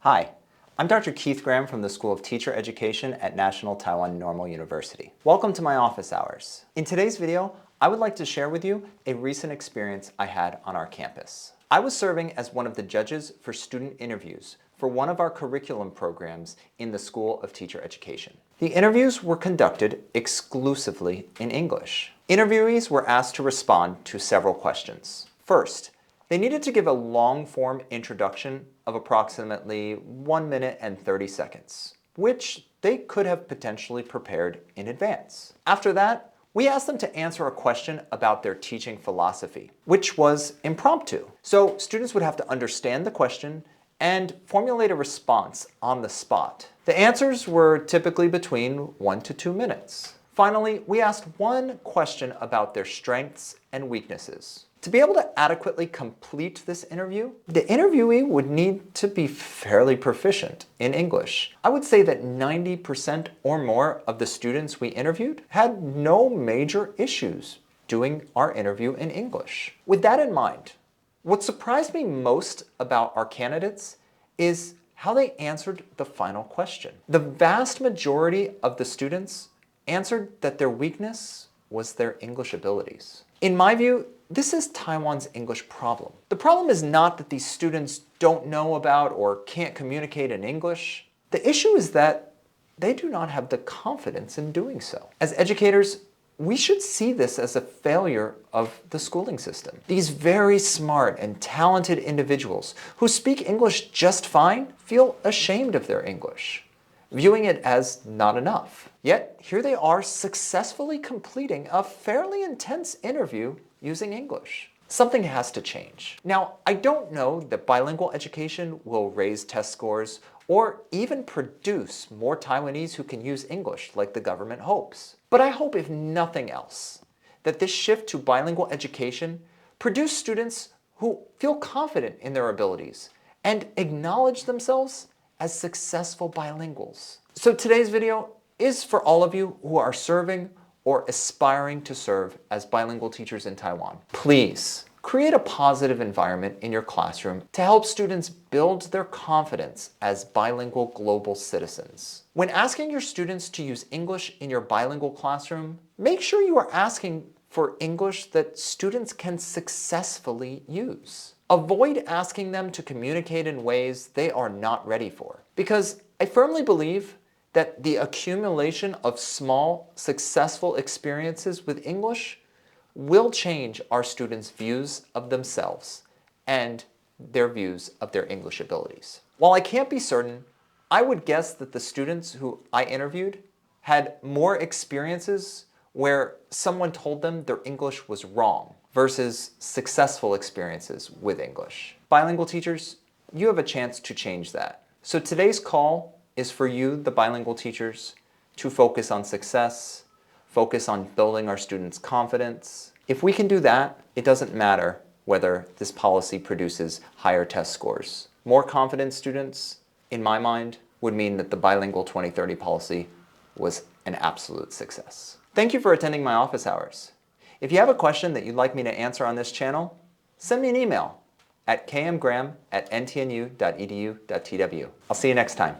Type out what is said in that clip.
Hi, I'm Dr. Keith Graham from the School of Teacher Education at National Taiwan Normal University. Welcome to my office hours. In today's video, I would like to share with you a recent experience I had on our campus. I was serving as one of the judges for student interviews for one of our curriculum programs in the School of Teacher Education. The interviews were conducted exclusively in English. Interviewees were asked to respond to several questions. First, they needed to give a long-form introduction of approximately 1 minute and 30 seconds, which they could have potentially prepared in advance. After that, we asked them to answer a question about their teaching philosophy, which was impromptu. So students would have to understand the question and formulate a response on the spot. The answers were typically between 1 to 2 minutes. Finally, we asked one question about their strengths and weaknesses. To be able to adequately complete this interview, the interviewee would need to be fairly proficient in English. I would say that 90% or more of the students we interviewed had no major issues doing our interview in English. With that in mind, what surprised me most about our candidates is how they answered the final question. The vast majority of the students answered that their weakness was their English abilities. In my view, this is Taiwan's English problem. The problem is not that these students don't know about or can't communicate in English. The issue is that they do not have the confidence in doing so. As educators, we should see this as a failure of the schooling system. These very smart and talented individuals who speak English just fine feel ashamed of their English, viewing it as not enough. Yet, here they are successfully completing a fairly intense interview using English. Something has to change. Now, I don't know that bilingual education will raise test scores or even produce more Taiwanese who can use English like the government hopes. But I hope, if nothing else, that this shift to bilingual education produce students who feel confident in their abilities and acknowledge themselves as successful bilinguals. So today's video is for all of you who are serving or aspiring to serve as bilingual teachers in Taiwan. Please create a positive environment in your classroom to help students build their confidence as bilingual global citizens. When asking your students to use English in your bilingual classroom, make sure you are asking for English that students can successfully use. Avoid asking them to communicate in ways they are not ready for, because I firmly believe that the accumulation of small, successful experiences with English will change our students' views of themselves and their views of their English abilities. While I can't be certain, I would guess that the students who I interviewed had more experiences where someone told them their English was wrong versus successful experiences with English. Bilingual teachers, you have a chance to change that. So today's call is for you, the bilingual teachers, to focus on success, focus on building our students' confidence. If we can do that, it doesn't matter whether this policy produces higher test scores. More confident students, in my mind, would mean that the bilingual 2030 policy was an absolute success. Thank you for attending my office hours. If you have a question that you'd like me to answer on this channel, send me an email at kmgraham@ntnu.edu.tw. I'll see you next time.